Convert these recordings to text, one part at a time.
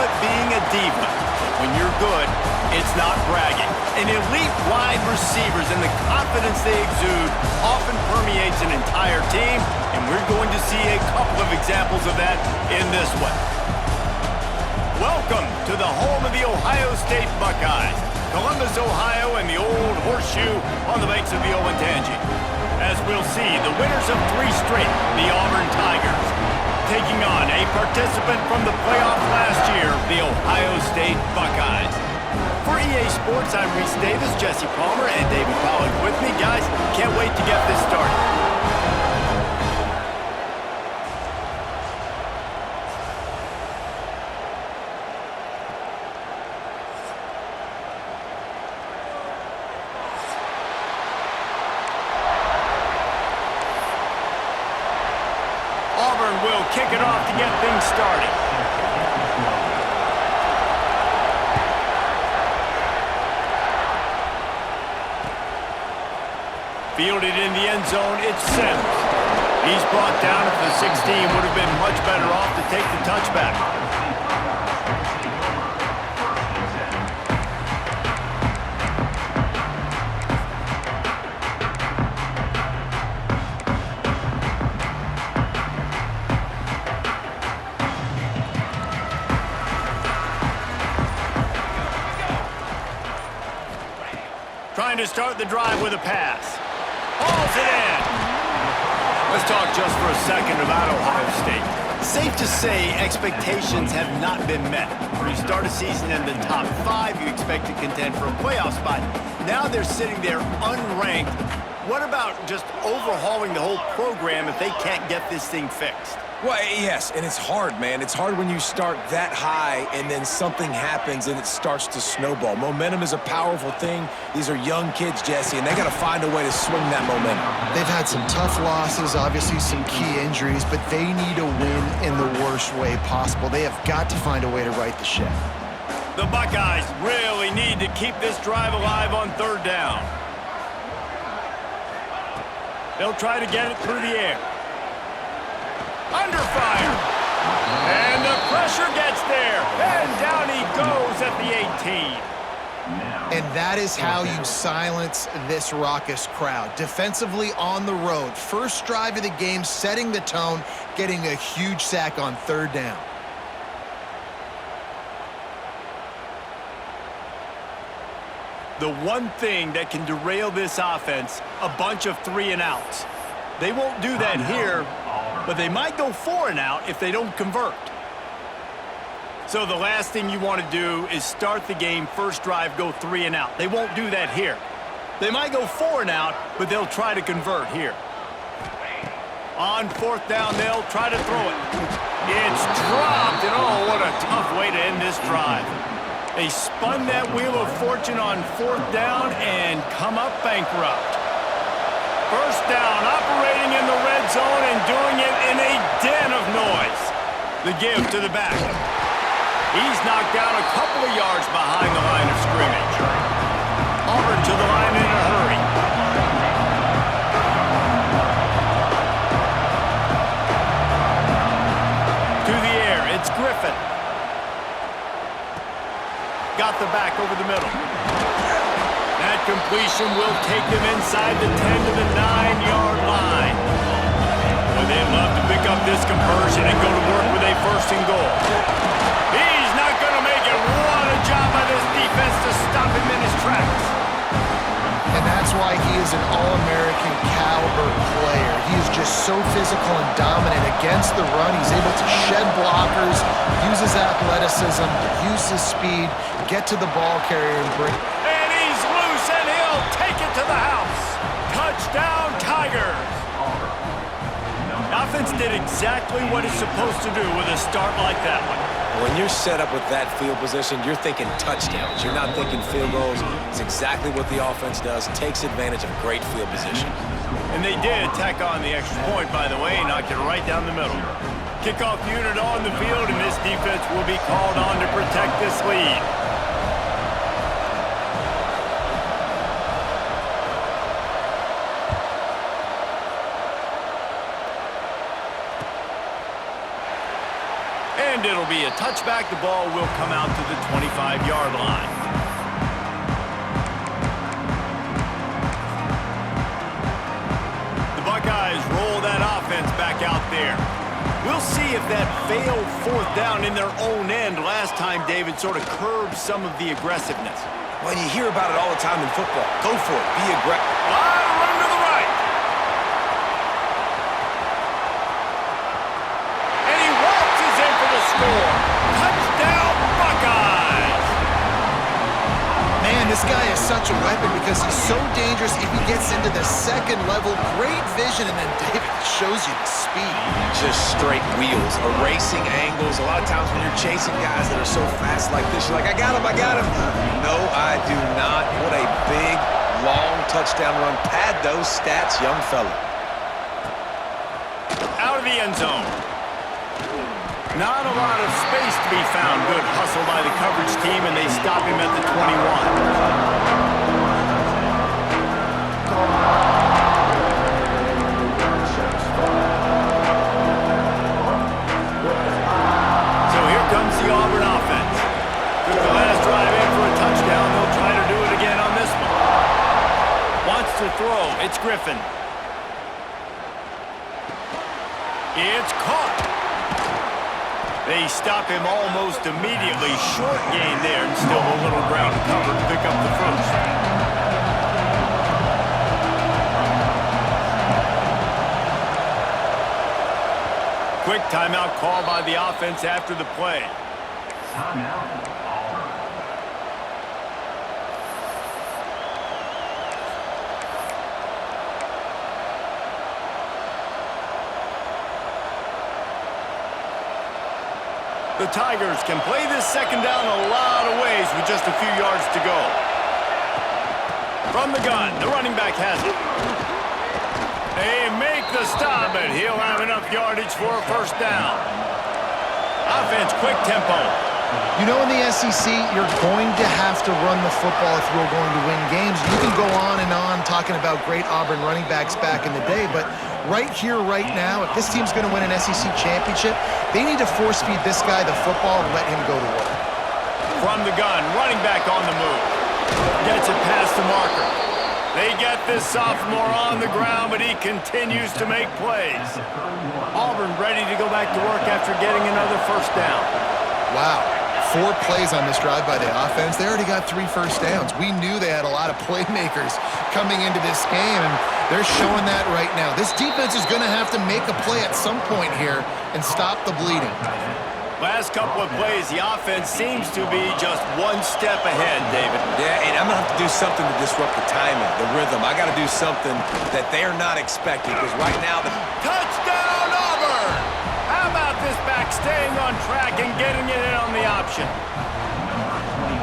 it being a diva. When you're good, it's not bragging. And elite wide receivers and the confidence they exude often permeates an entire team, and we're going to see a couple of examples of that in this one. Welcome to the home of the Ohio State Buckeyes, Columbus, Ohio, and the old horseshoe on the banks of the Olentangy. As we'll see, the winners of 3 straight, the Auburn Tigers, taking on a participant from the playoff last year, the Ohio State Buckeyes. For EA Sports, I'm Reese Davis, Jesse Palmer, and David Pollack with me. Guys, can't wait to get this started. Auburn will kick it off to get things started. Fielded in the end zone, it's Sims. He's brought down at the 16, would have been much better off to take the touchback. Trying to start the drive with a pass. Hauls it in. Let's talk just for a second about Ohio State. Safe to say expectations have not been met. When you start a season in the top 5, you expect to contend for a playoff spot. Now they're sitting there unranked. What about just overhauling the whole program if they can't get this thing fixed? Well, yes, and it's hard, man. It's hard when you start that high and then something happens and it starts to snowball. Momentum is a powerful thing. These are young kids, Jesse, and they got to find a way to swing that momentum. They've had some tough losses, obviously some key injuries, but they need a win in the worst way possible. They have got to find a way to right the ship. The Buckeyes really need to keep this drive alive on 3rd down. They'll try to get it through the air. Under fire. And the pressure gets there. And down he goes at the 18. And that is how you silence this raucous crowd. Defensively on the road. First drive of the game, setting the tone, getting a huge sack on 3rd down. The one thing that can derail this offense, a bunch of 3 and outs. They won't do that here, but they might go 4 and out if they don't convert. So the last thing you want to do is start the game, first drive, go 3 and out. They won't do that here. They might go 4 and out, but they'll try to convert here. On 4th down, they'll try to throw it. It's dropped, and oh, what a tough way to end this drive. They spun that wheel of fortune on 4th down and come up bankrupt. First down, operating in the red zone and doing it in a den of noise. The give to the back. He's knocked down a couple of yards behind the line of scrimmage. Auburn to the line in a hurry. To the air, it's Griffin. Got the back over the middle. That completion will take them inside the 10 to the 9-yard line. Well, they'd love to pick up this conversion and go to work with a 1st and goal. He's not going to make it. What a job by this defense to stop him in his tracks. And that's why he is an All-American caliber player. He is just so physical and dominant against the run. He's able to shed blockers, use his athleticism, use his speed, get to the ball carrier and bring. And he's loose, and he'll take it to the house. Touchdown, Tigers. Offense did exactly what it's supposed to do with a start like that one. When you're set up with that field position, you're thinking touchdowns. You're not thinking field goals. It's exactly what the offense does. Takes advantage of great field position. And they did tack on the extra point, by the way, knocked it right down the middle. Kickoff unit on the field, and this defense will be called on to protect this lead. And it'll be a touchback. The ball will come out to the 25-yard line. The Buckeyes roll that offense back out there. We'll see if that failed fourth down in their own end last time, David, sort of curbed some of the aggressiveness. Well, you hear about it all the time in football. Go for it. Be aggressive. Run to the right. And he waltzes in for the score. Touchdown, Buckeyes. Man, this guy is such a weapon because he's so dangerous if he gets into the second level. Great vision, and then David shows you the speed. Just straight wheels, erasing angles. A lot of times when you're chasing guys that are so fast like this, you're like, I got him. No, I do not. What a big, long touchdown run. Pad those stats, young fella. Out of the end zone. Not a lot of space to be found. Good hustle by the coverage team, and they stop him at the 21. So here comes the Auburn offense. Took the last drive in for a touchdown. They'll try to do it again on this one. Wants to throw. It's Griffin. It's caught. They stop him almost immediately. Short gain there, and still a little ground to cover to pick up the first. Quick timeout call by the offense after the play. The Tigers can play this second down a lot of ways with just a few yards to go. From the gun, the running back has it. They make the stop, but he'll have enough yardage for a first down. Offense, quick tempo. You know, in the SEC, you're going to have to run the football if you're going to win games. You can go on and on talking about great Auburn running backs back in the day, but right here, right now, if this team's going to win an SEC championship, they need to force-feed this guy the football and let him go to work. From the gun, running back on the move. Gets it past the marker. They get this sophomore on the ground, but he continues to make plays. Auburn ready to go back to work after getting another first down. Wow. 4 plays on this drive by the offense. They already got 3 first downs. We knew they had a lot of playmakers coming into this game, and they're showing that right now. This defense is going to have to make a play at some point here and stop the bleeding. Last couple of plays, the offense seems to be just one step ahead, David. Yeah, and I'm going to have to do something to disrupt the timing, the rhythm. I got to do something that they're not expecting, because right now the touchdown Auburn! How about this back staying on track and getting it in on the option?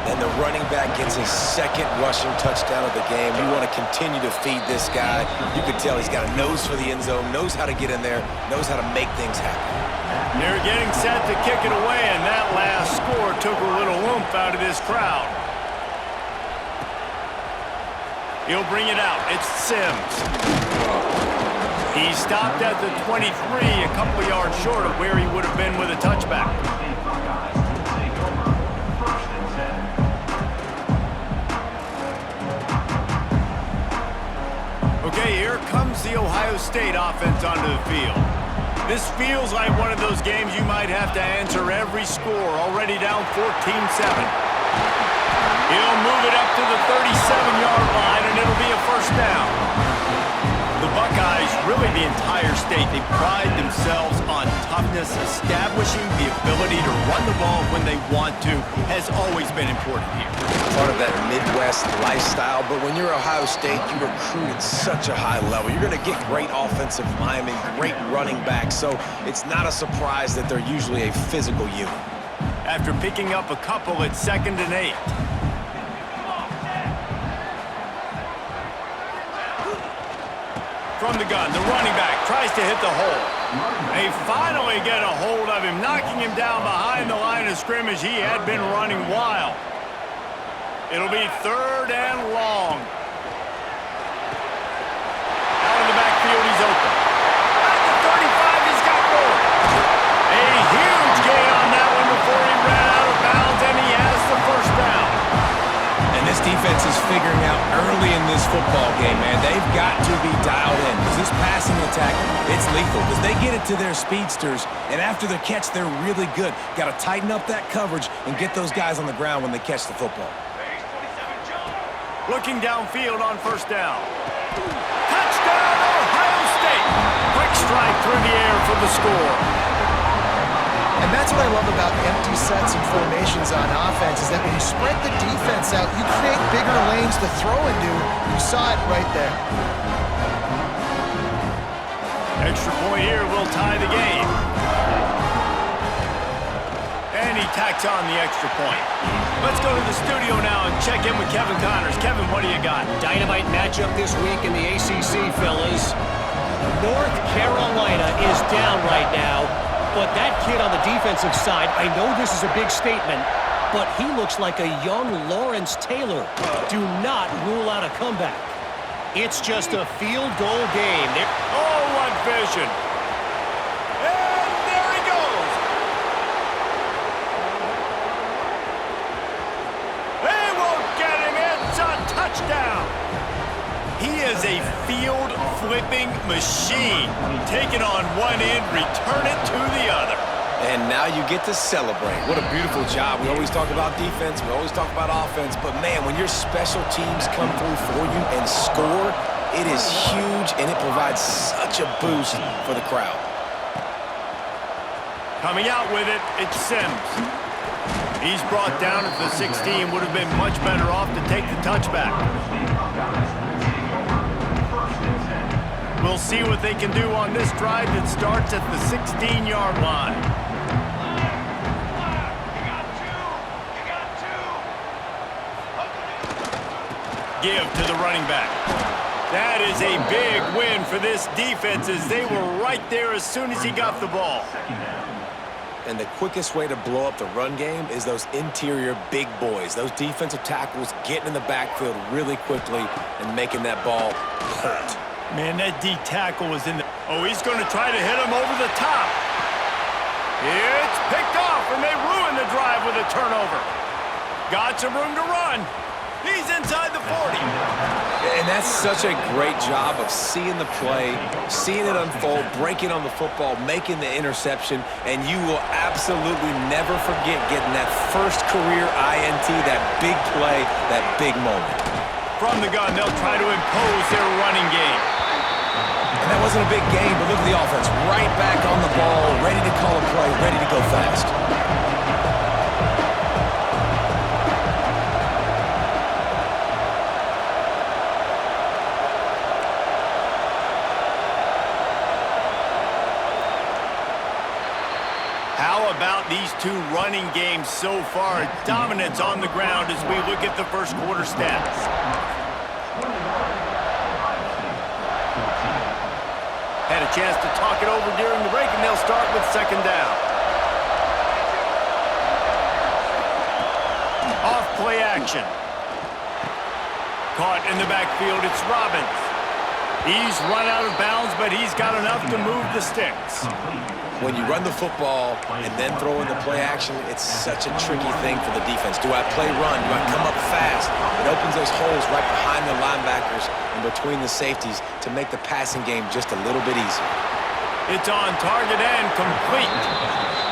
And the running back gets his second rushing touchdown of the game. You want to continue to feed this guy. You can tell he's got a nose for the end zone, knows how to get in there, knows how to make things happen. They're getting set to kick it away, and that last score took a little oomph out of this crowd. He'll bring it out. It's Sims. He stopped at the 23, a couple of yards short of where he would have been with a touchback. Okay, here comes the Ohio State offense onto the field. This feels like one of those games you might have to answer every score. Already down 14-7. He'll move it up to the 37-yard line, and it'll be a first down. The Buckeyes, really the entire state, they pride themselves on toughness. Establishing the ability to run the ball when they want to has always been important here. Part of that Midwest lifestyle, but when you're Ohio State, you recruit at such a high level. You're going to get great offensive linemen, great running backs, so it's not a surprise that they're usually a physical unit. After picking up a couple, it's 2nd and 8. From the gun, the running back tries to hit the hole. They finally get a hold of him, knocking him down behind the line of scrimmage. He had been running wild. It'll be 3rd and long. Out of the backfield, he's open. At the 35, he's got more. A huge gain on that one this football game, man. They've got to be dialed in because this passing attack, it's lethal because they get it to their speedsters, and after the catch, they're really good. Got to tighten up that coverage and get those guys on the ground when they catch the football. Looking downfield on first down. Touchdown, Ohio State! Quick strike through the air for the score. And that's what I love about empty sets and formations on offense is that when you spread the defense out, you create bigger lanes to throw into. You saw it right there. Extra point here will tie the game. And he tacks on the extra point. Let's go to the studio now and check in with Kevin Connors. Kevin, what do you got? Dynamite matchup this week in the ACC, fellas. North Carolina is down right now, but that kid on the defensive side, I know this is a big statement, but he looks like a young Lawrence Taylor. Do not rule out a comeback. It's just a field goal game. Oh, what vision. And there he goes. They won't get him. It's a touchdown. He is a field-flipping machine. Take it on one end, return it to the other. And now you get to celebrate. What a beautiful job. We always talk about defense. We always talk about offense. But, man, when your special teams come through for you and score, it is huge, and it provides such a boost for the crowd. Coming out with it, it's Sims. He's brought down at the 16. Would have been much better off to take the touchback. We'll see what they can do on this drive that starts at the 16-yard line. Give to the running back. That is a big win for this defense as they were right there as soon as he got the ball. And the quickest way to blow up the run game is those interior big boys, those defensive tackles getting in the backfield really quickly and making that ball hurt. Man, that D tackle was in the... Oh, he's going to try to hit him over the top. It's picked off, and they ruin the drive with a turnover. Got some room to run. He's inside the 40. And that's such a great job of seeing the play, seeing it unfold, breaking on the football, making the interception, and you will absolutely never forget getting that first career INT, that big play, that big moment. From the gun, they'll try to impose their running game. And that wasn't a big game, but look at the offense. Right back on the ball, ready to call a play, ready to go fast. How about these two running games so far? Dominance on the ground as we look at the first quarter stats. Had a chance to talk it over during the break, and they'll start with second down. Off play action. Caught in the backfield, it's Robbins. He's run out of bounds, but he's got enough to move the sticks. When you run the football and then throw in the play action, it's such a tricky thing for the defense. Do I play run? Do I come up fast? It opens those holes right behind the linebackers and between the safeties to make the passing game just a little bit easier. It's on target and complete.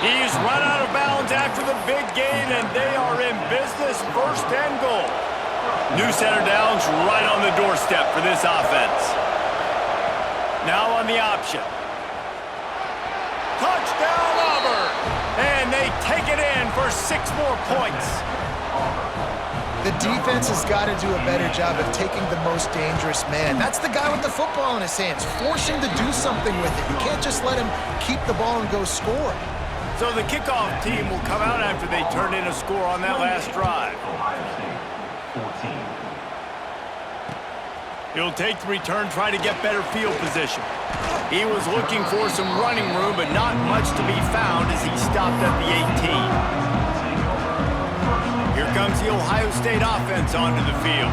He's run out of bounds after the big gain, and they are in business, first and goal. New center downs right on the doorstep for this offense. Now on the option. Touchdown, Auburn! And they take it in for 6 more points. The defense has got to do a better job of taking the most dangerous man. That's the guy with the football in his hands. Force him to do something with it. You can't just let him keep the ball and go score. So the kickoff team will come out after they turn in a score on that last drive. He'll take the return, try to get better field position. He was looking for some running room, but not much to be found as he stopped at the 18. Here comes the Ohio State offense onto the field.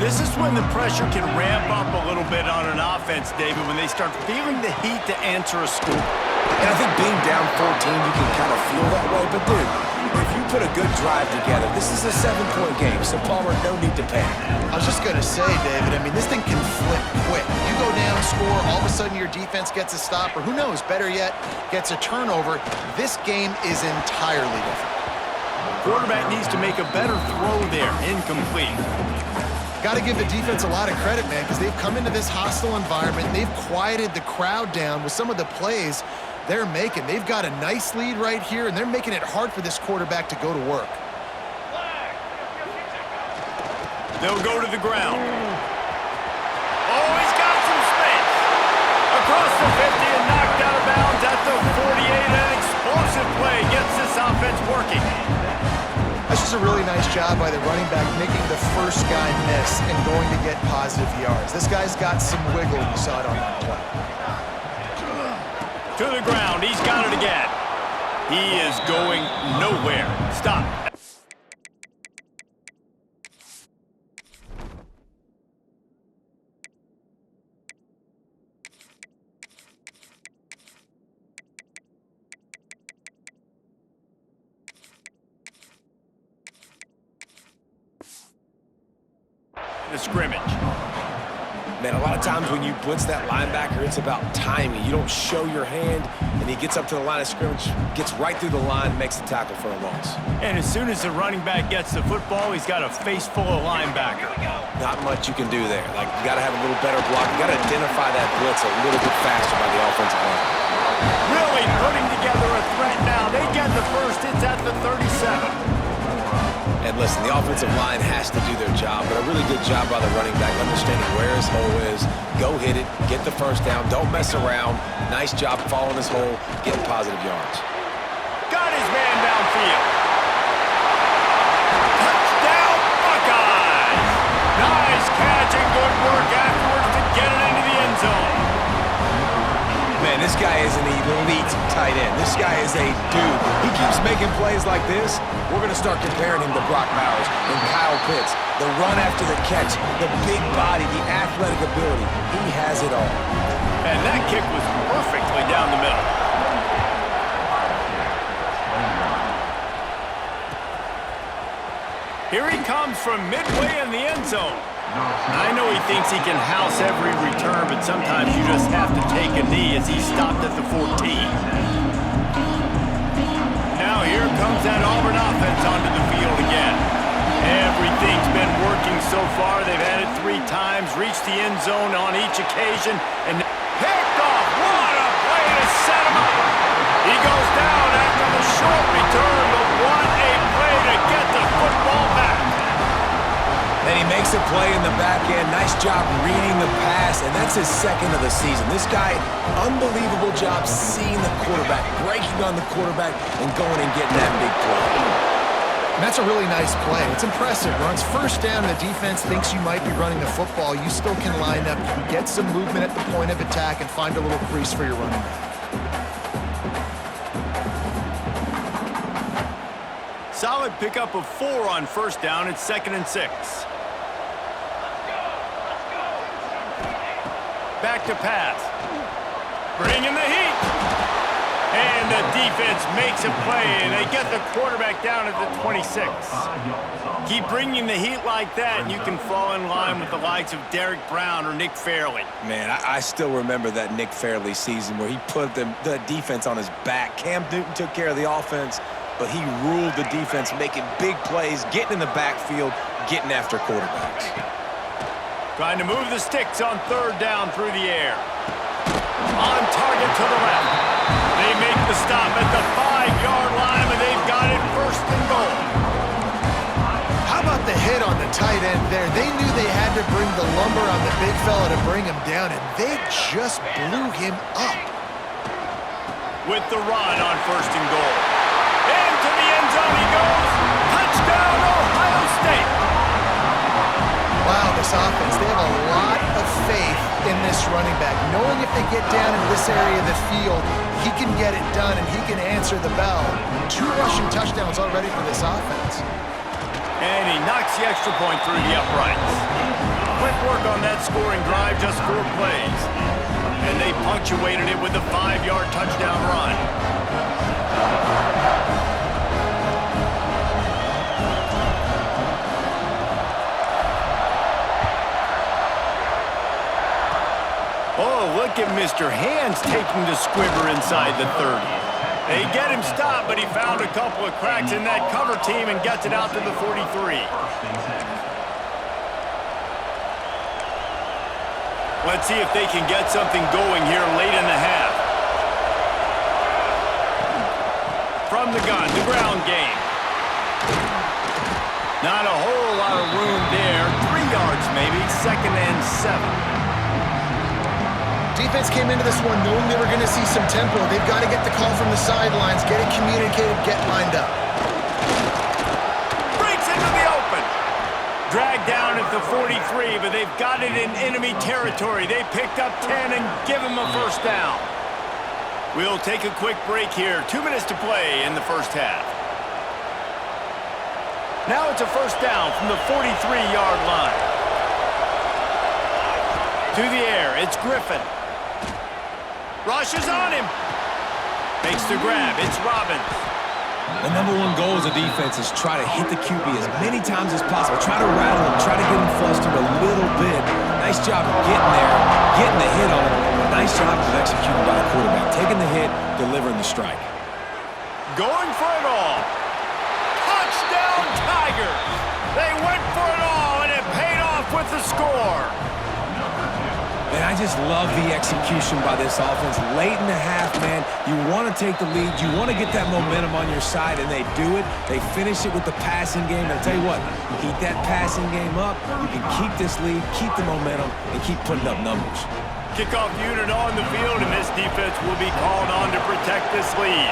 This is when the pressure can ramp up a little bit on an offense, David, when they start feeling the heat to answer a score. And I think being down 14, you can kind of feel that way. But, dude, if you put a good drive together. This is a 7-point game, so Palmer, no need to panic. I was just going to say, David, I mean, this thing can flip quick. You go down, score, all of a sudden your defense gets a stop, or who knows, better yet, gets a turnover. This game is entirely different. Quarterback needs to make a better throw there. Incomplete. Got to give the defense a lot of credit, man, because they've come into this hostile environment. They've quieted the crowd down with some of the plays they're making. They've got a nice lead right here, and they're making it hard for this quarterback to go to work. They'll go to the ground. Oh, he's got some space. Across the 50 and knocked out of bounds at the 48. An explosive play gets this offense working. That's just a really nice job by the running back, making the first guy miss and going to get positive yards. This guy's got some wiggle. You saw it on that play. To the ground. He's got it again. He is going nowhere. Stop. The scrimmage. Man, a lot of times when you blitz that linebacker, it's about timing. You don't show your hand, and he gets up to the line of scrimmage, gets right through the line, makes the tackle for a loss. And as soon as the running back gets the football, he's got a face full of linebacker. Not much you can do there. Like, you got to have a little better block. You got to identify that blitz a little bit faster by the offensive line. Really putting together a threat now. They get the first. It's at the 37. And listen, the offensive line has to do their job, but a really good job by the running back, understanding where his hole is. Go hit it, get the first down, don't mess around. Nice job following his hole, getting positive yards. Got his man downfield. Touchdown, Buckeyes! Nice catch and good work afterwards to get it into the end zone. Man, this guy is an elite tight end. This guy is a dude. He keeps making plays like this. We're going to start comparing him to Brock Bowers and Kyle Pitts. The run after the catch, the big body, the athletic ability. He has it all. And that kick was perfectly down the middle. Here he comes from midway in the end zone. I know he thinks he can house every return, but sometimes you just have to take a knee as he stopped at the 14. Now here comes that Auburn offense onto the field again. Everything's been working so far. They've had it 3 times, reached the end zone on each occasion, and picked off. What a play to set him up. He goes down after the short return, but what a play to get the football back. Then he makes a play in the back end. Nice job reading the pass, and that's his second of the season. This guy, unbelievable job seeing the quarterback, breaking on the quarterback, and going and getting that big play. And that's a really nice play. It's impressive. Runs first down, and the defense thinks you might be running the football. You still can line up. You can get some movement at the point of attack and find a little crease for your running back. Solid pickup of 4 on first down. It's 2nd and 6. Back to pass. Bringing the heat. And the defense makes a play, and they get the quarterback down at the 26. Keep bringing the heat like that, and you can fall in line with the likes of Derek Brown or Nick Fairley. Man, I still remember that Nick Fairley season where he put the defense on his back. Cam Newton took care of the offense, but he ruled the defense, making big plays, getting in the backfield, getting after quarterbacks. Trying to move the sticks on 3rd down through the air. On target to the left. They make the stop at the 5-yard line, and they've got it 1st and goal. How about the hit on the tight end there? They knew they had to bring the lumber on the big fella to bring him down, and they just blew him up. With the run on 1st and goal. Into the end zone he goes. Touchdown, Ohio State. Wow, this offense, they have a lot of faith in this running back, knowing if they get down in this area of the field, he can get it done and he can answer the bell. 2 rushing touchdowns already for this offense. And he knocks the extra point through the uprights. Quick work on that scoring drive, just 4 plays. And they punctuated it with a 5-yard touchdown run. at Mr. Hands taking the squibber inside the 30. They get him stopped, but he found a couple of cracks in that cover team and gets it out to the 43. Let's see if they can get something going here late in the half. From the gun, the ground game. Not a whole lot of room there. 3 yards maybe, 2nd and 7. Defense came into this one knowing they were going to see some tempo. They've got to get the call from the sidelines, get it communicated, get lined up. Breaks into the open. Dragged down at the 43, but they've got it in enemy territory. They picked up 10 and give him a first down. We'll take a quick break here. 2 minutes to play in the first half. Now it's a first down from the 43-yard line. To the air, it's Griffin. Rushes on him. Makes the grab, it's Robbins. The number one goal as a defense is try to hit the QB as many times as possible. Try to rattle him, try to get him flustered a little bit. Nice job of getting there, getting the hit on him. Nice job of executing by the quarterback. Taking the hit, delivering the strike. Going for it all. Touchdown Tigers! They went for it all, and it paid off with the score. And I just love the execution by this offense. Late in the half, man, you want to take the lead. You want to get that momentum on your side, and they do it. They finish it with the passing game. And I'll tell you what, keep that passing game up. You can keep this lead, keep the momentum, and keep putting up numbers. Kickoff unit on the field, and this defense will be called on to protect this lead.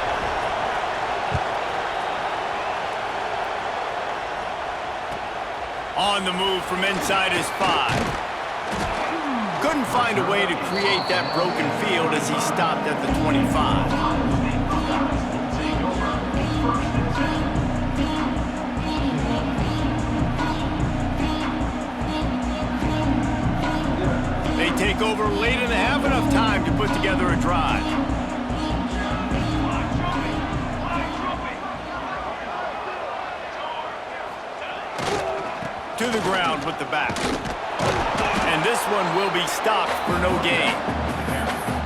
On the move from inside his 5. Couldn't find a way to create that broken field as he stopped at the 25. They take over late in the half, enough time to put together a drive. To the ground with the back. And this one will be stopped for no gain.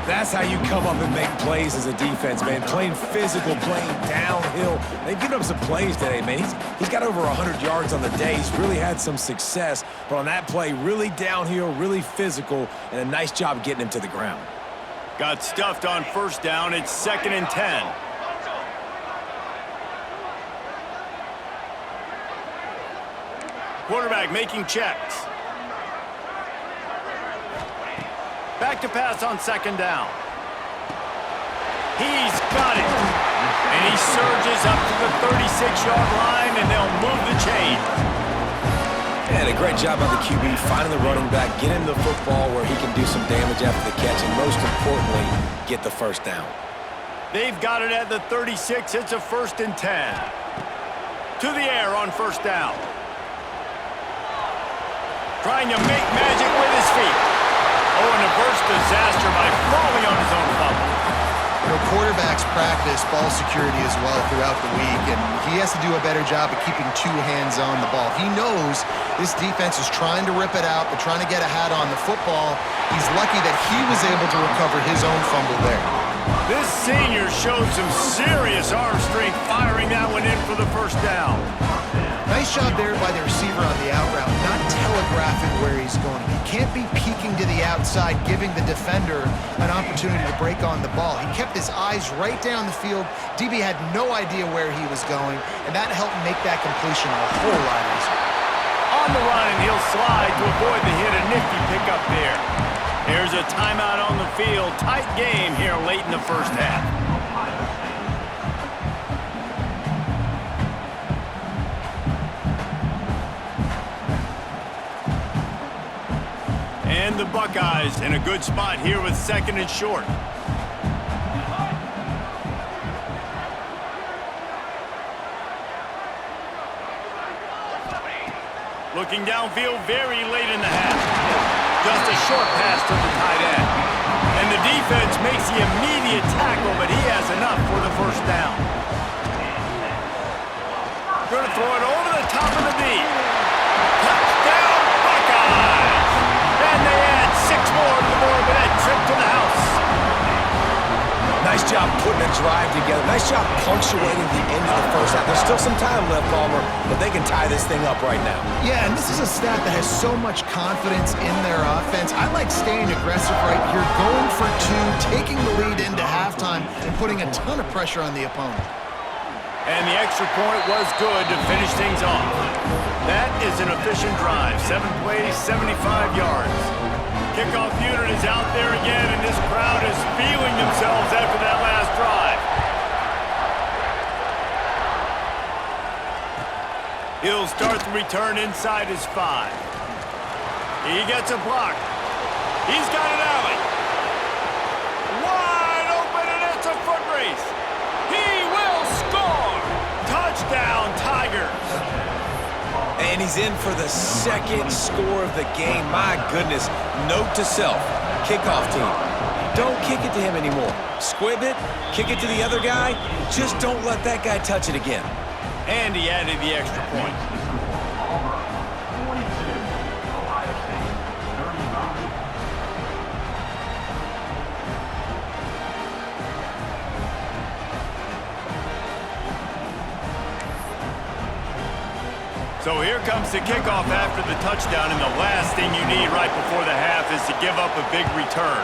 That's how you come up and make plays as a defense, man. Playing physical, playing downhill. They've given up some plays today, man. He's got over 100 yards on the day. He's really had some success. But on that play, really downhill, really physical, and a nice job getting him to the ground. Got stuffed on first down. It's 2nd and 10. Quarterback making checks. Back to pass on 2nd down. He's got it. And he surges up to the 36-yard line, and they'll move the chains. And a great job by the QB, finding the running back, getting the football where he can do some damage after the catch, and most importantly, get the first down. They've got it at the 36. It's a 1st and 10. To the air on first down. Trying to make magic with his feet. Oh, and averts disaster by falling on his own fumble. You know, quarterbacks practice ball security as well throughout the week, and he has to do a better job of keeping 2 hands on the ball. He knows this defense is trying to rip it out, but trying to get a hat on the football. He's lucky that he was able to recover his own fumble there. This senior showed some serious arm strength firing that one in for the first down. Nice job there by the receiver on the out route, not telegraphing where he's going. He can't be peeking to the outside, giving the defender an opportunity to break on the ball. He kept his eyes right down the field. DB had no idea where he was going, and that helped make that completion a whole lot easier. On the run, and he'll slide to avoid the hit. A nifty pickup there. There's a timeout on the field. Tight game here late in the first half. And the Buckeyes in a good spot here with 2nd and short. Looking downfield very late in the half. Just a short pass to the tight end. And the defense makes the immediate tackle, but he has enough for the first down. Going to throw it over the top of the deep. Touchdown, Buckeyes! And they add 6 more to the board with that trip to the house. job putting a drive together. Nice job punctuating the end of the first half. There's still some time left, Palmer, but they can tie this thing up right now. Yeah, and this is a stat that has so much confidence in their offense. I like staying aggressive right here, going for two, taking the lead into halftime, and putting a ton of pressure on the opponent. And the extra point was good to finish things off. That is an efficient drive. 7 plays, 75 yards. Kickoff unit is out there again, and this crowd is feeling themselves after that last drive. He'll start the return inside his 5. He gets a block. He's got an alley. Wide open, and it's a foot race. He will score. Touchdown, Tigers. And he's in for the second score of the game. My goodness. Note to self, kickoff team, don't kick it to him anymore. Squib it, kick it to the other guy. Just don't let that guy touch it again. And he added the extra point. So here comes the kickoff after the touchdown, and the last thing you need right before the half is to give up a big return.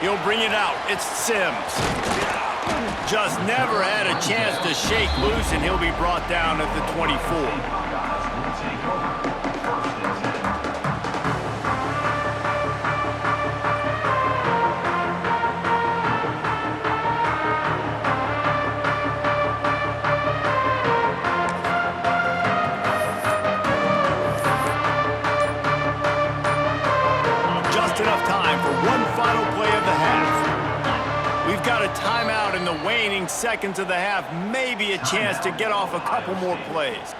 He'll bring it out. It's Sims. Just never had a chance to shake loose, and he'll be brought down at the 24. Enough time for one final play of the half. We've got a timeout in the waning seconds of the half, maybe a chance to get off a couple more plays.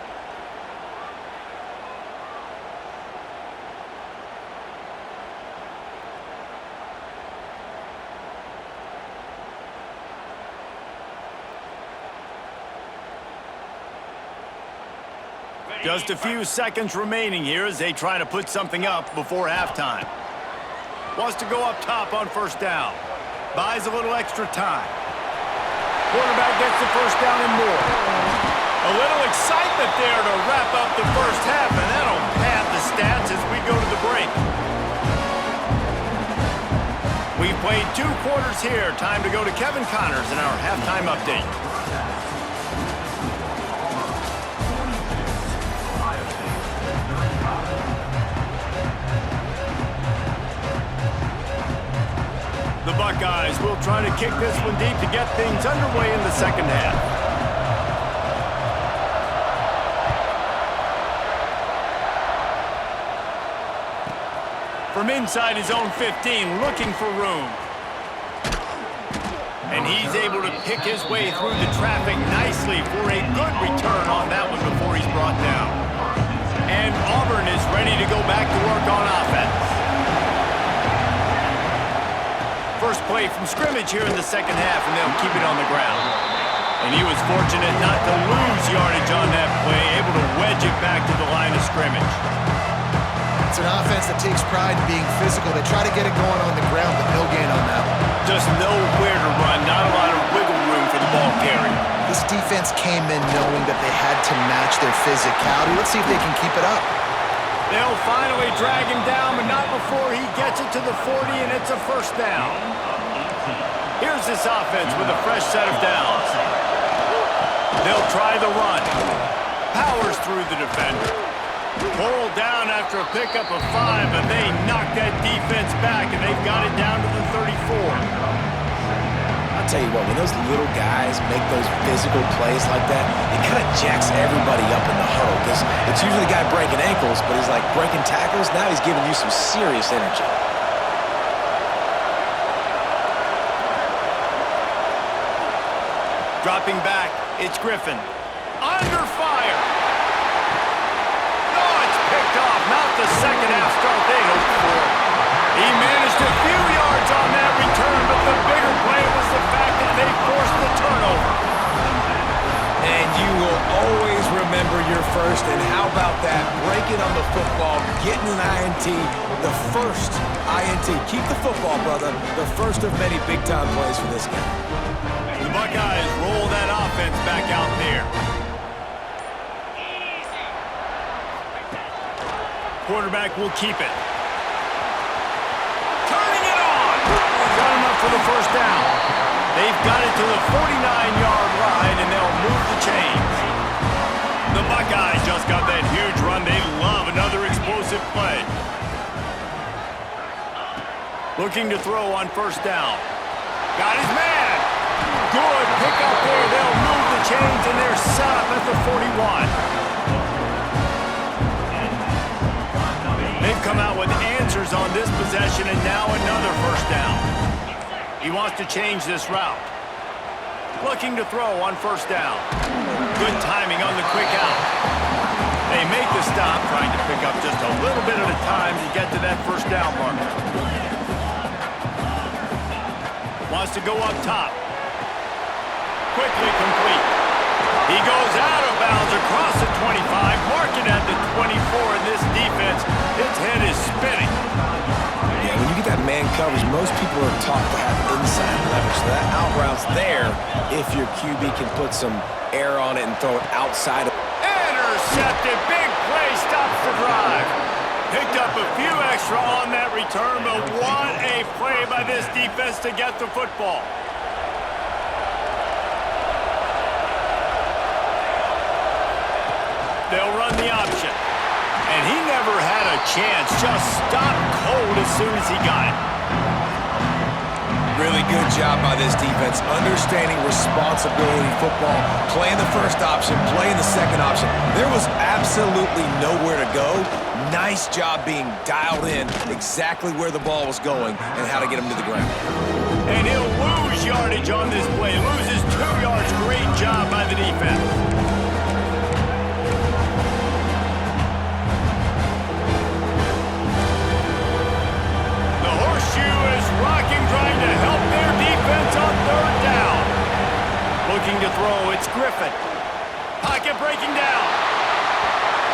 Just a few seconds remaining here as they try to put something up before halftime. Wants to go up top on first down. Buys a little extra time. Quarterback gets the first down and more. A little excitement there to wrap up the first half, and that'll pad the stats as we go to the break. We've played 2 quarters here. Time to go to Kevin Connors in our halftime update. The Buckeyes will try to kick this one deep to get things underway in the second half. From inside his own 15, looking for room. And he's able to pick his way through the traffic nicely for a good return on that one before he's brought down. And Auburn is ready to go back to work on offense. First play from scrimmage here in the second half, and they'll keep it on the ground. And he was fortunate not to lose yardage on that play, able to wedge it back to the line of scrimmage. It's an offense that takes pride in being physical. They try to get it going on the ground, but no gain on that one. Just nowhere to run, not a lot of wiggle room for the ball carrier. This defense came in knowing that they had to match their physicality. Let's see if they can keep it up. They'll finally drag him down, but not before he gets it to the 40, and it's a first down. Here's this offense with a fresh set of downs. They'll try the run. Powers through the defender. Pulled down after a pickup of 5, but they knock that defense back, and they've got it down to the 34. I'll tell you what, when those little guys make those physical plays like that, it kind of jacks everybody up in the huddle because it's usually the guy breaking ankles, but he's like breaking tackles. Now he's giving you some serious energy. Dropping back, it's Griffin. Under fire. Oh, it's picked off. Not the second half start they hoped for. He managed a few yards on that return, but the bigger play was the fact that they forced the turnover. And you will always remember remember your first, and how about that? Breaking on the football, getting an INT, the first INT. Keep the football, brother. The first of many big-time plays for this guy. The Buckeyes roll that offense back out there. Quarterback will keep it. Turning it on! Got enough for the first down. They've got it to the 49-yard line, and they'll move the chains. The Buckeyes just got that huge run. They love another explosive play. Looking to throw on first down. Got his man. Good pick up there. They'll move the chains, and they're set up at the 41. They've come out with answers on this possession, and now another first down. He wants to change this route. Looking to throw on first down. Good timing on the quick out. They make the stop, trying to pick up just a little bit at a time to get to that first down marker. Wants to go up top. Quickly complete. He goes out of bounds across the 25, marking at the 24 in this defense. His head is spinning. Yeah, when you get that man coverage, most people are taught to have inside leverage. So that out route's there if your QB can put some air on it and throw it outside of. Intercepted. Big play. Stops the drive. Picked up a few extra on that return, but what a play by this defense to get the football. They'll run the option. And he never had a chance. Just stopped cold as soon as he got it. Really good job by this defense, understanding responsibility football, playing the first option, playing the second option. There was absolutely nowhere to go. Nice job being dialed in exactly where the ball was going and how to get him to the ground. And he'll lose yardage on this play. Loses 2 yards. Great job by the defense. Rocking, trying to help their defense on third down. Looking to throw, it's Griffin. Pocket breaking down.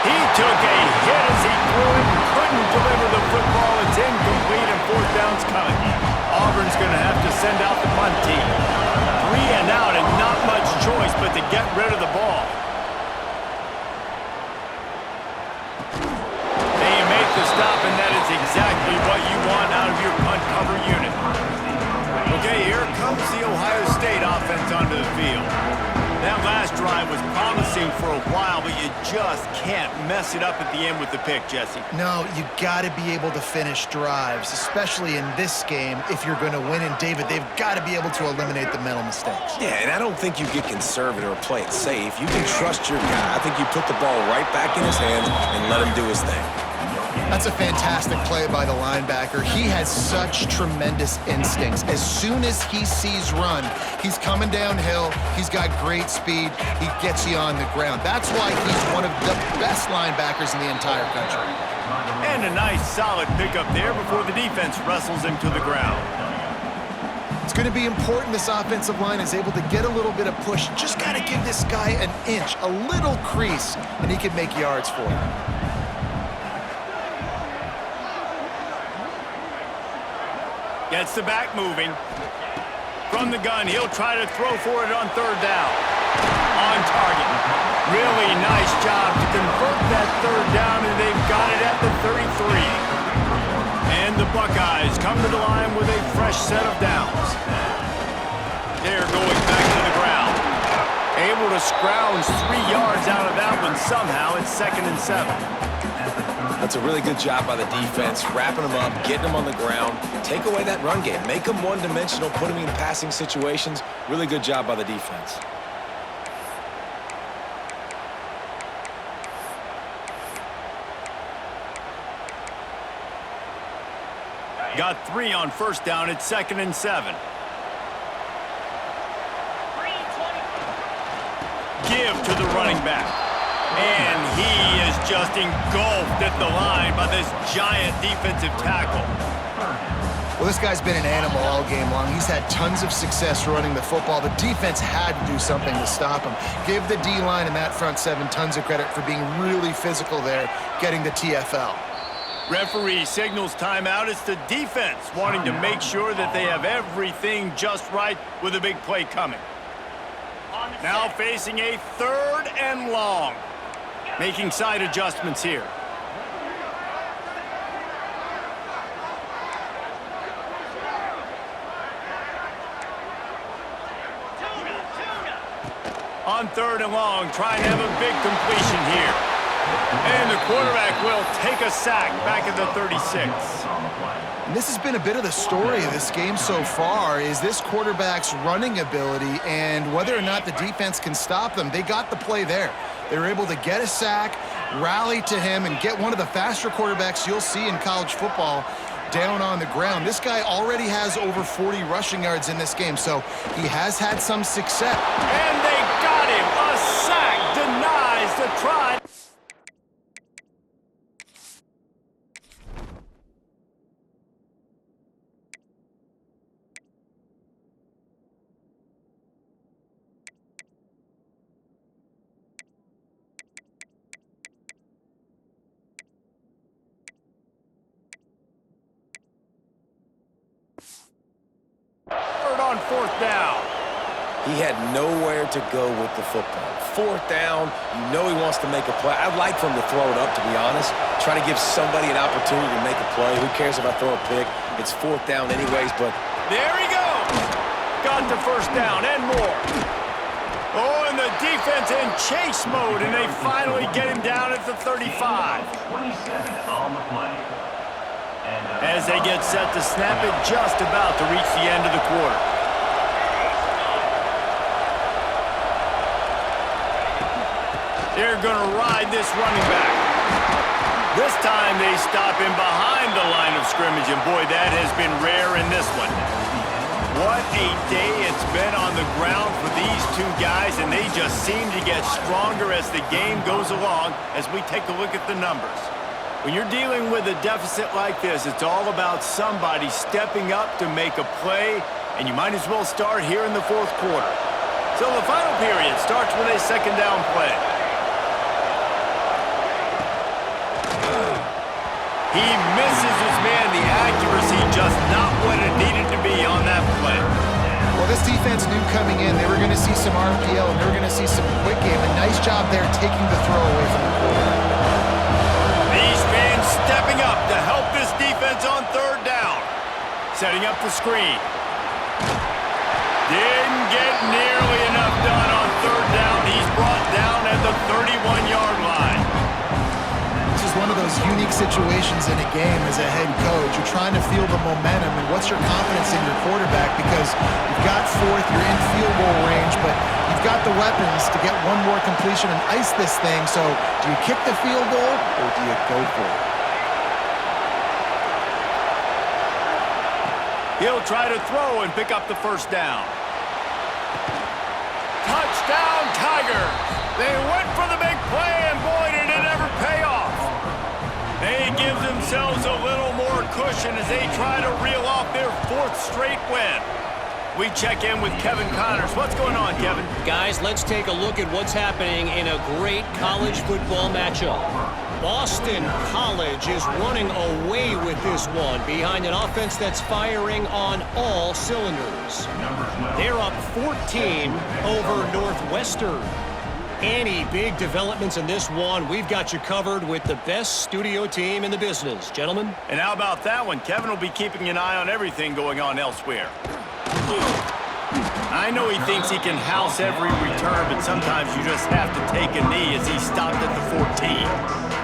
He took a hit as he threw it and couldn't deliver the football. It's incomplete and fourth down's coming. Auburn's going to have to send out the punt team. 3 and out and not much choice but to get rid of the ball. They make the stop, and that is exactly what you want out of your punt cover unit. Okay, here comes the Ohio State offense onto the field. That last drive was promising for a while, but you just can't mess it up at the end with the pick, Jesse. No, you got to be able to finish drives, especially in this game. If you're going to win, and David, they've got to be able to eliminate the mental mistakes. Yeah, and I don't think you get conservative or play it safe. You can trust your guy. I think you put the ball right back in his hands and let him do his thing. That's a fantastic play by the linebacker. He has such tremendous instincts. As soon as he sees run, he's coming downhill. He's got great speed. He gets you on the ground. That's why he's one of the best linebackers in the entire country. And a nice, solid pickup there before the defense wrestles him to the ground. It's going to be important this offensive line is able to get a little bit of push. Just got to give this guy an inch, a little crease, and he can make yards for you. Gets the back moving. From the gun, he'll try to throw for it on third down. On target. Really nice job to convert that third down, and they've got it at the 33. And the Buckeyes come to the line with a fresh set of downs. They're going back to the ground. Able to scrounge 3 yards out of that one somehow. It's 2nd and 7. That's a really good job by the defense, wrapping them up, getting them on the ground, take away that run game, make them one-dimensional, put them in passing situations. Really good job by the defense. Got 3 on first down. It's 2nd and 7. Give to the running back. And he is just engulfed at the line by this giant defensive tackle. Well, this guy's been an animal all game long. He's had tons of success running the football. The defense had to do something to stop him. Give the D-line and that front seven tons of credit for being really physical there, getting the TFL. Referee signals timeout. It's the defense wanting to make sure that they have everything just right with a big play coming. Now facing a 3rd and long. Making side adjustments here. On 3rd and long, trying to have a big completion here. And the quarterback will take a sack back at the 36. And this has been a bit of the story of this game so far, is this quarterback's running ability and whether or not the defense can stop them. They got the play there. They were able to get a sack, rally to him, and get one of the faster quarterbacks you'll see in college football down on the ground. This guy already has over 40 rushing yards in this game, so he has had some success. And they got him. A sack denies the try. On 4th down. He had nowhere to go with the football. 4th down, you know he wants to make a play. I'd like for him to throw it up, to be honest. Try to give somebody an opportunity to make a play. Who cares if I throw a pick? It's 4th down anyways, but... There he goes! Got the 1st down and more. Oh, and the defense in chase mode, and they finally get him down at the 35. 27 on the play. As they get set to snap it, just about to reach the end of the quarter. They're going to ride this running back. This time they stop him behind the line of scrimmage, and boy, that has been rare in this one. What a day it's been on the ground for these two guys, and they just seem to get stronger as the game goes along as we take a look at the numbers. When you're dealing with a deficit like this, it's all about somebody stepping up to make a play, and you might as well start here in the 4th quarter. So the final period starts with a 2nd down play. He misses his man. The accuracy just not what it needed to be on that play. Well, this defense knew coming in they were going to see some RPO and they were going to see some quick game. A nice job there taking the throw away from the quarterback. These fans stepping up to help this defense on 3rd down. Setting up the screen. Didn't get nearly enough done on 3rd down. He's brought down at the 31-yard line. This is one of those unique situations in a game as a head coach. You're trying to feel the momentum and what's your confidence in your quarterback, because you've got 4th, you're in field goal range, but you've got the weapons to get one more completion and ice this thing. So do you kick the field goal or do you go for it? He'll try to throw and pick up the 1st down. Touchdown, Tigers! They went for the big play, and boy, did it ever pay off. They give themselves a little more cushion as they try to reel off their 4th straight win. We check in with Kevin Connors. What's going on, Kevin? Guys, let's take a look at what's happening in a great college football matchup. Boston College is running away with this one behind an offense that's firing on all cylinders. They're up 14 over Northwestern. Any big developments in this one, we've got you covered with the best studio team in the business. Gentlemen? And how about that one? Kevin will be keeping an eye on everything going on elsewhere. I know he thinks he can house every return, but sometimes you just have to take a knee as he stopped at the 14.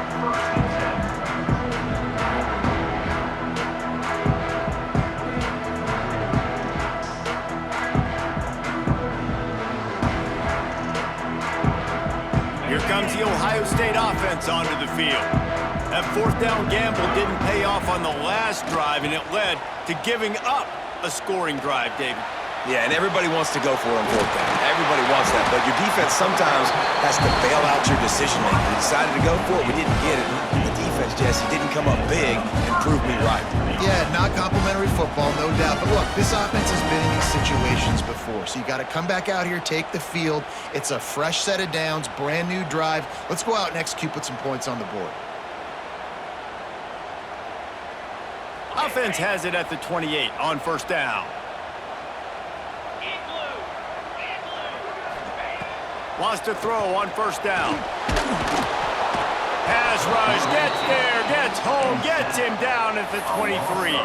Here comes the Ohio State offense onto the field. That 4th down gamble didn't pay off on the last drive, and it led to giving up a scoring drive, David. Yeah, and everybody wants to go for it on 4th down. Everybody wants that, but your defense sometimes has to bail out your decision-making. We decided to go for it, we didn't get it. The defense defense, Jesse, didn't come up big and prove me right. Yeah, not complimentary football, no doubt. But look, this offense has been in these situations before. So you got to come back out here, take the field. It's a fresh set of downs, brand new drive. Let's go out and execute, put some points on the board. Offense has it at the 28 on first down. Wants to throw on first down. Pass rush, gets there, gets home, gets him down at the 23.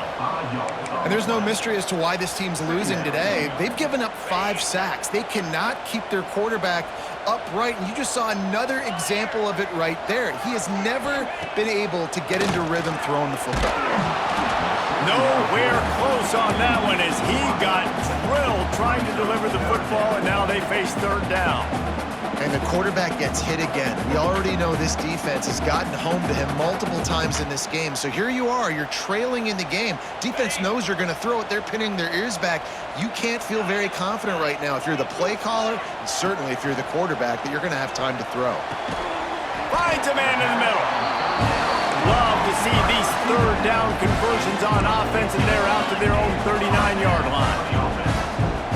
And there's no mystery as to why this team's losing today. They've given up 5 sacks. They cannot keep their quarterback upright, and you just saw another example of it right there. He has never been able to get into rhythm throwing the football. Nowhere close on that one as he got drilled trying to deliver the football, and now they face third down. And the quarterback gets hit again. We already know this defense has gotten home to him multiple times in this game. So here you are, you're trailing in the game. Defense knows you're going to throw it. They're pinning their ears back. You can't feel very confident right now if you're the play caller, and certainly if you're the quarterback, that you're going to have time to throw. Finds a man in the middle. Love to see these third down conversions on offense, and they're out to their own 39-yard line.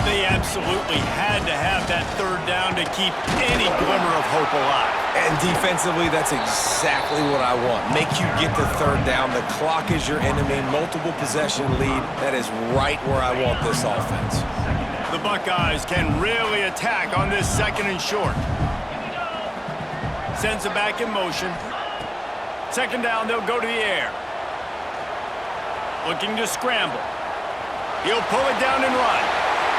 They absolutely had to have that third down to keep any glimmer of hope alive. And defensively, that's exactly what I want. Make you get the third down. The clock is your enemy. Multiple possession lead. That is right where I want this offense. The Buckeyes can really attack on this second and short. Sends it back in motion. Second down, they'll go to the air. Looking to scramble. He'll pull it down and run.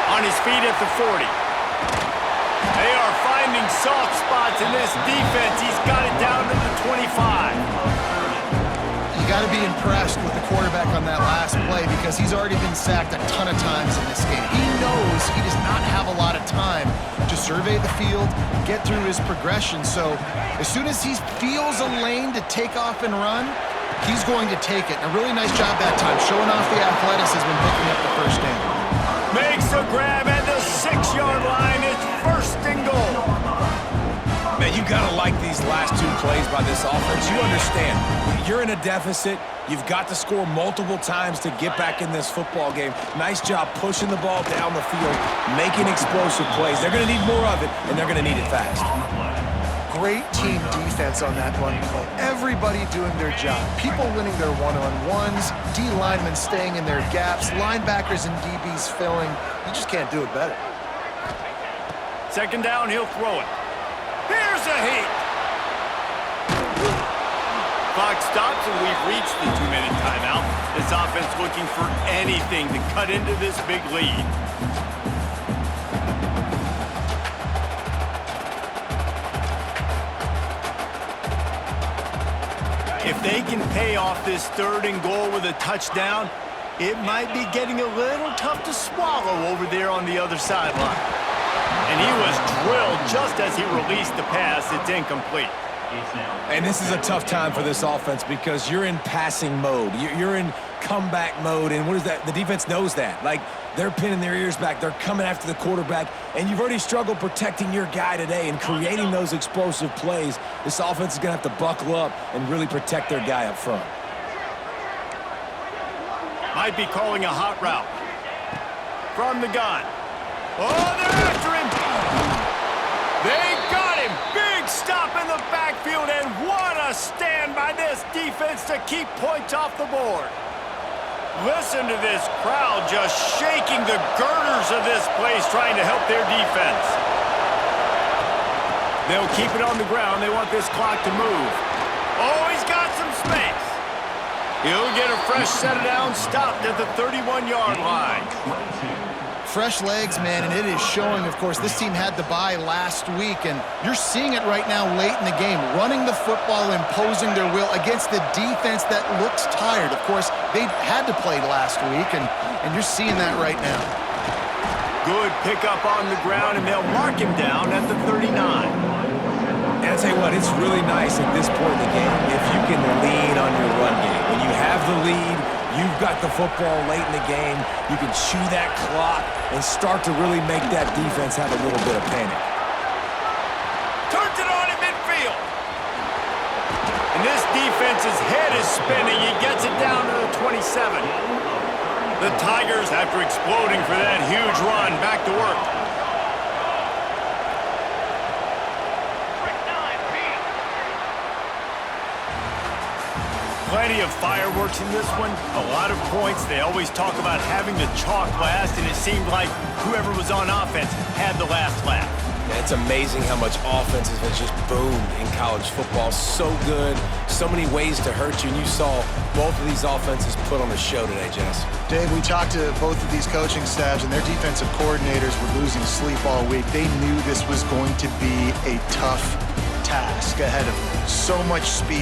On his feet at the 40. They are finding soft spots in this defense. He's got it down to the 25. You got to be impressed with the quarterback on that last play because he's already been sacked a ton of times in this game. He knows he does not have a lot of time to survey the field, get through his progression. So as soon as he feels a lane to take off and run, he's going to take it. And a really nice job that time, showing off the athleticism and picking up the first down. Makes a grab at the 6-yard line. It's first and goal. Man, you got to like these last 2 plays by this offense. You understand, you're in a deficit. You've got to score multiple times to get back in this football game. Nice job pushing the ball down the field, making explosive plays. They're going to need more of it, and they're going to need it fast. Great team defense on that one play. Everybody doing their job. People winning their one-on-ones, D linemen staying in their gaps, linebackers and DBs filling. You just can't do it better. Second down, he'll throw it. Here's a heat. Clock stops, and we've reached the 2-minute timeout. This offense looking for anything to cut into this big lead. If they can pay off this third and goal with a touchdown, it might be getting a little tough to swallow over there on the other sideline. And he was drilled just as he released the pass. It's incomplete. And this is a tough time for this offense because you're in passing mode. You're in comeback mode, and what is that? The defense knows that. Like, they're pinning their ears back. They're coming after the quarterback, and you've already struggled protecting your guy today and creating those explosive plays. This offense is going to have to buckle up and really protect their guy up front. Might be calling a hot route. From the gun. Oh, they're after him. They got him. Big stop in the backfield, and what a stand by this defense to keep points off the board. Listen to this crowd just shaking the girders of this place trying to help their defense. They'll keep it on the ground. They want this clock to move. Oh, he's got some space. He'll get a fresh set of downs, stopped at the 31-yard line. Fresh legs, man, and it is showing, of course. This team had the bye last week, and you're seeing it right now late in the game. Running the football, imposing their will against the defense that looks tired. Of course, they had to play last week, and you're seeing that right now. Good pickup on the ground, and they'll mark him down at the 39. And I'll tell you what, it's really nice at this point in the game if you can lean on your run game. When you have the lead, you've got the football late in the game, you can chew that clock and start to really make that defense have a little bit of panic. Turns it on in midfield. And this defense is spinning. He gets it down to the 27. The Tigers, after exploding for that huge run, back to work. Plenty of fireworks in this one, a lot of points. They always talk about having the chalk last, and it seemed like whoever was on offense had the last laugh. Yeah, it's amazing how much offense has just boomed in college football. So good, so many ways to hurt you, and you saw both of these offenses put on a show today, Jess. Dave, we talked to both of these coaching staffs, and their defensive coordinators were losing sleep all week. They knew this was going to be a tough task ahead of them. So much speed.